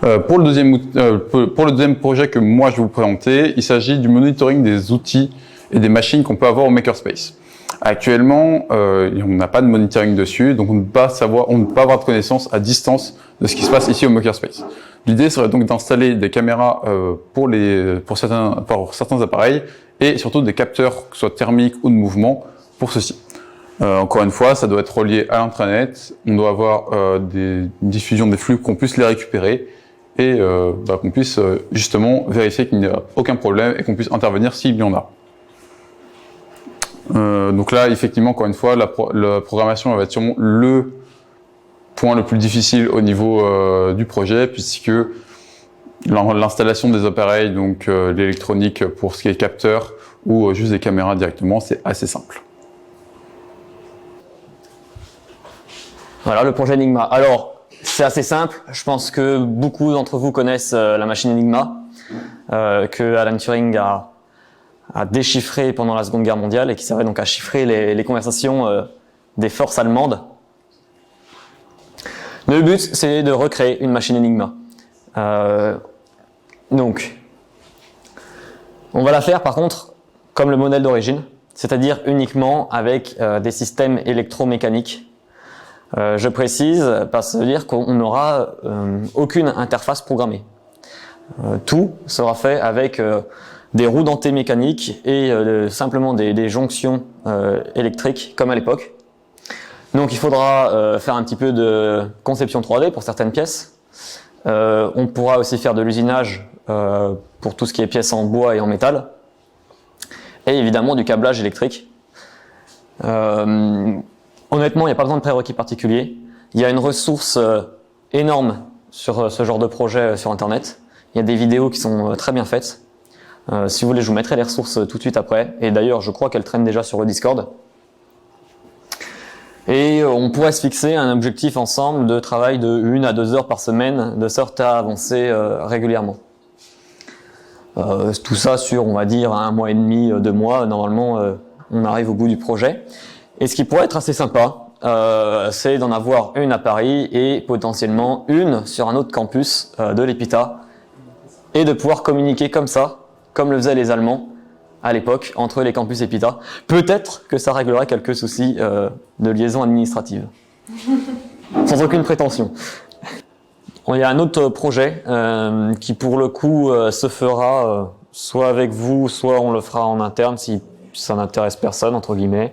Pour le deuxième projet que moi je vais vous présenter, il s'agit du monitoring des outils et des machines qu'on peut avoir au Makerspace. Actuellement, on n'a pas de monitoring dessus, donc on ne peut pas avoir de connaissance à distance de ce qui se passe ici au Makerspace. L'idée serait donc d'installer des caméras pour certains appareils et surtout des capteurs, que ce soit thermiques ou de mouvement, pour ceci. Encore une fois, ça doit être relié à l'intranet, on doit avoir une diffusion des flux, qu'on puisse les récupérer et qu'on puisse justement vérifier qu'il n'y a aucun problème et qu'on puisse intervenir s'il y en a. Donc là, effectivement, encore une fois, la programmation va être sûrement le point le plus difficile au niveau du projet, puisque l'installation des appareils, donc l'électronique pour ce qui est capteur ou juste des caméras directement, c'est assez simple. Voilà le projet Enigma. Alors, c'est assez simple. Je pense que beaucoup d'entre vous connaissent la machine Enigma, que Alan Turing a déchiffré pendant la Seconde Guerre mondiale et qui servait donc à chiffrer les conversations des forces allemandes. Le but, c'est de recréer une machine Enigma. Donc, on va la faire par contre comme le modèle d'origine, c'est-à-dire uniquement avec des systèmes électromécaniques. Je précise parce que ça veut dire qu'on n'aura aucune interface programmée. Tout sera fait avec des roues dentées mécaniques et simplement des jonctions électriques comme à l'époque. Donc il faudra faire un petit peu de conception 3D pour certaines pièces. On pourra aussi faire de l'usinage pour tout ce qui est pièces en bois et en métal. Et évidemment du câblage électrique. Honnêtement, il n'y a pas besoin de prérequis particuliers. Il y a une ressource énorme sur ce genre de projet sur Internet. Il y a des vidéos qui sont très bien faites. Si vous voulez, je vous mettrai les ressources tout de suite après. Et d'ailleurs, je crois qu'elles traînent déjà sur le Discord. Et on pourrait se fixer un objectif ensemble de travail de 1 à 2 heures par semaine, de sorte à avancer régulièrement. Tout ça sur, on va dire, 1 mois et demi, 2 mois. Normalement, on arrive au bout du projet. Et ce qui pourrait être assez sympa, c'est d'en avoir une à Paris et potentiellement une sur un autre campus de l'EPITA et de pouvoir communiquer comme ça, comme le faisaient les Allemands à l'époque, entre les campus EPITA. Peut-être que ça réglerait quelques soucis de liaison administrative. Sans aucune prétention. Il y a un autre projet qui pour le coup se fera soit avec vous, soit on le fera en interne si ça n'intéresse personne, entre guillemets.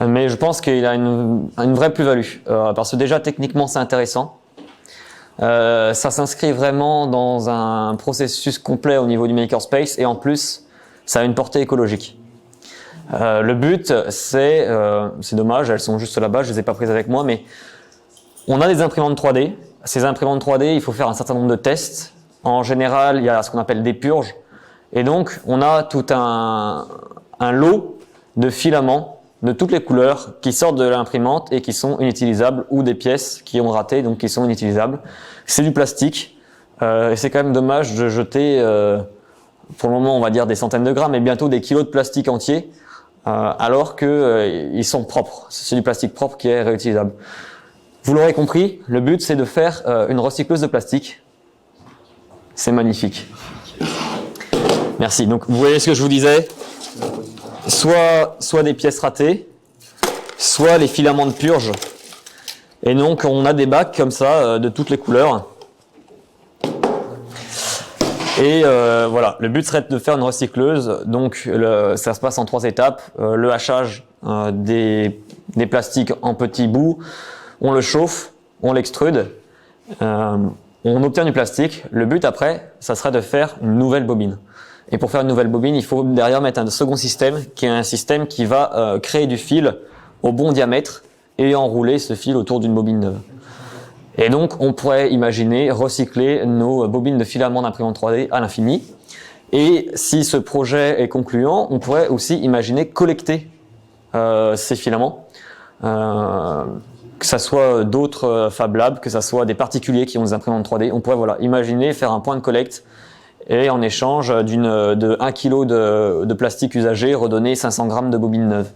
Mais je pense qu'il a une vraie plus-value, parce que déjà techniquement c'est intéressant. Ça s'inscrit vraiment dans un processus complet au niveau du Makerspace et en plus ça a une portée écologique. Le but c'est dommage, elles sont juste là-bas, je les ai pas prises avec moi, mais on a des imprimantes 3D. Ces imprimantes 3D, il faut faire un certain nombre de tests. En général, il y a ce qu'on appelle des purges. Et donc, on a tout un lot de filaments de toutes les couleurs qui sortent de l'imprimante et qui sont inutilisables, ou des pièces qui ont raté, donc qui sont inutilisables. C'est du plastique. Et c'est quand même dommage de jeter, pour le moment, on va dire des centaines de grammes, et bientôt des kilos de plastique entier, alors que ils sont propres. C'est du plastique propre qui est réutilisable. Vous l'aurez compris, le but c'est de faire une recycleuse de plastique. C'est magnifique. Merci. Donc vous voyez ce que je vous disais, soit des pièces ratées, soit les filaments de purge. Et donc on a des bacs comme ça de toutes les couleurs. Et voilà, le but serait de faire une recycleuse. Donc ça se passe en 3 étapes. Le hachage des plastiques en petits bouts. On le chauffe, on l'extrude, on obtient du plastique. Le but après, ça serait de faire une nouvelle bobine. Et pour faire une nouvelle bobine, il faut derrière mettre un second système, qui est un système qui va créer du fil au bon diamètre et enrouler ce fil autour d'une bobine neuve. Et donc, on pourrait imaginer recycler nos bobines de filaments d'imprimante 3D à l'infini. Et si ce projet est concluant, on pourrait aussi imaginer collecter ces filaments. Que ça soit d'autres Fab Labs, que ça soit des particuliers qui ont des imprimantes 3D, on pourrait imaginer faire un point de collecte et en échange de 1 kg de plastique usagé redonner 500 grammes de bobines neuves.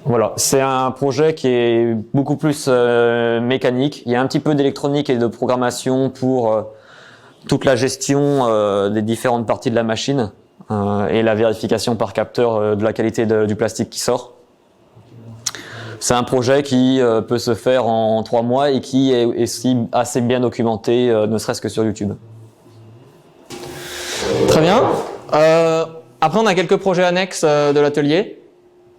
Voilà, c'est un projet qui est beaucoup plus mécanique. Il y a un petit peu d'électronique et de programmation pour toute la gestion des différentes parties de la machine et la vérification par capteur de la qualité du plastique qui sort. C'est un projet qui peut se faire en 3 mois et qui est aussi assez bien documenté, ne serait-ce que sur YouTube. Très bien. Après, on a quelques projets annexes de l'atelier.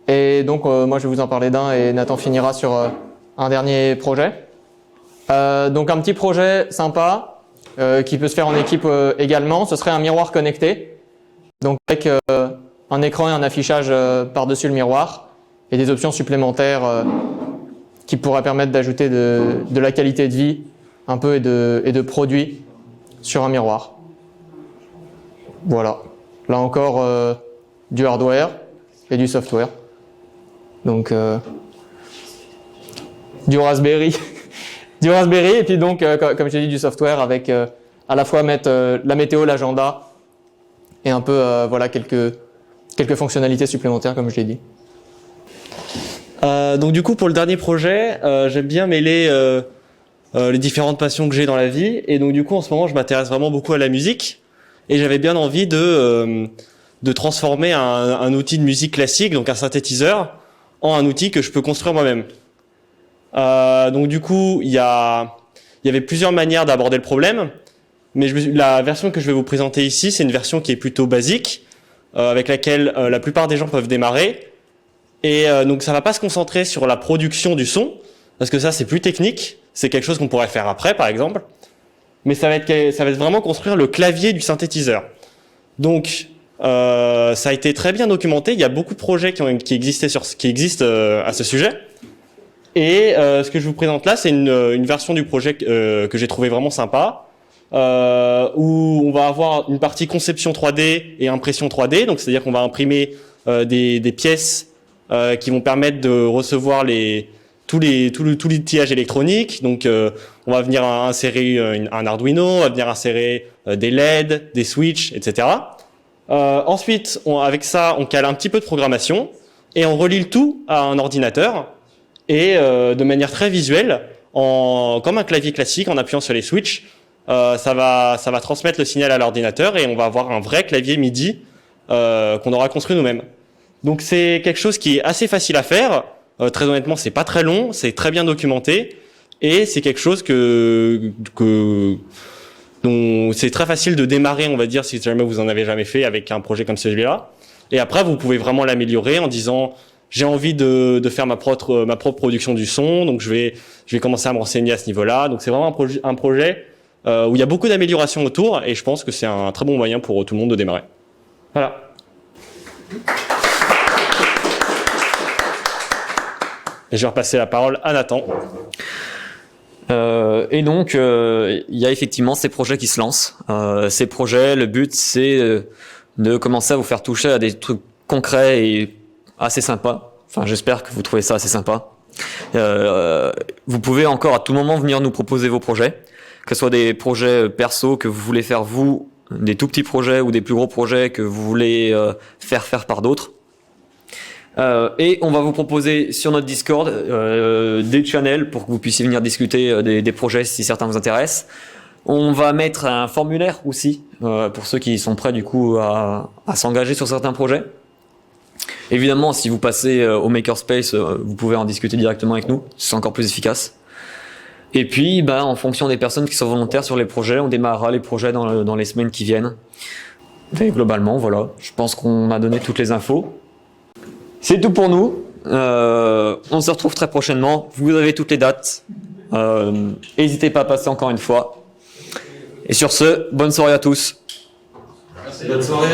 Et donc, moi, je vais vous en parler d'un et Nathan finira sur un dernier projet. Donc, un petit projet sympa qui peut se faire en équipe également, ce serait un miroir connecté. Donc, avec un écran et un affichage par-dessus le miroir et des options supplémentaires qui pourraient permettre d'ajouter de la qualité de vie un peu et de produits sur un miroir. Voilà. Là encore, du hardware et du software. Donc, du Raspberry. Du Raspberry, et puis donc, comme je l'ai dit, du software avec à la fois mettre la météo, l'agenda, et un peu, voilà, quelques fonctionnalités supplémentaires, comme je l'ai dit. Donc du coup, pour le dernier projet, j'aime bien mêler les différentes passions que j'ai dans la vie. Et donc du coup, en ce moment, je m'intéresse vraiment beaucoup à la musique. Et j'avais bien envie de transformer un outil de musique classique, donc un synthétiseur, en un outil que je peux construire moi-même. Donc du coup, il y avait plusieurs manières d'aborder le problème. Mais la version que je vais vous présenter ici, c'est une version qui est plutôt basique, avec laquelle la plupart des gens peuvent démarrer. Et donc ça va pas se concentrer sur la production du son, parce que ça c'est plus technique, c'est quelque chose qu'on pourrait faire après par exemple, mais ça va être vraiment construire le clavier du synthétiseur. Donc ça a été très bien documenté, il y a beaucoup de projets qui existent à ce sujet. Et ce que je vous présente là, c'est une version du projet que j'ai trouvé vraiment sympa, où on va avoir une partie conception 3D et impression 3D, donc c'est-à-dire qu'on va imprimer des pièces qui vont permettre de recevoir tout l'outillage électronique. Donc, on va venir insérer un Arduino, on va venir insérer des LED, des switches, etc. Ensuite, avec ça, on cale un petit peu de programmation et on relie le tout à un ordinateur et de manière très visuelle, comme un clavier classique, en appuyant sur les switches, ça va transmettre le signal à l'ordinateur et on va avoir un vrai clavier MIDI qu'on aura construit nous-mêmes. Donc c'est quelque chose qui est assez facile à faire. Très honnêtement, c'est pas très long, c'est très bien documenté et c'est quelque chose dont c'est très facile de démarrer, on va dire, si jamais vous en avez jamais fait avec un projet comme celui-là. Et après, vous pouvez vraiment l'améliorer en disant j'ai envie de faire ma propre production du son, donc je vais commencer à me renseigner à ce niveau-là. Donc c'est vraiment un projet où il y a beaucoup d'améliorations autour et je pense que c'est un très bon moyen pour tout le monde de démarrer. Voilà. Et je vais repasser la parole à Nathan. Et donc, il y a effectivement ces projets qui se lancent. Ces projets, le but, c'est de commencer à vous faire toucher à des trucs concrets et assez sympas. Enfin, j'espère que vous trouvez ça assez sympa. Vous pouvez encore à tout moment venir nous proposer vos projets, que ce soit des projets perso que vous voulez faire vous, des tout petits projets ou des plus gros projets que vous voulez faire par d'autres. Et on va vous proposer sur notre Discord des channels pour que vous puissiez venir discuter des projets si certains vous intéressent. On va mettre un formulaire aussi pour ceux qui sont prêts du coup à s'engager sur certains projets. Évidemment, si vous passez au Makerspace, vous pouvez en discuter directement avec nous, c'est encore plus efficace. Et puis, en fonction des personnes qui sont volontaires sur les projets, on démarrera les projets dans les semaines qui viennent. Et globalement, voilà, je pense qu'on a donné toutes les infos. C'est tout pour nous. On se retrouve très prochainement. Vous avez toutes les dates. N'hésitez pas à passer encore une fois. Et sur ce, bonne soirée à tous. Merci. Bonne soirée.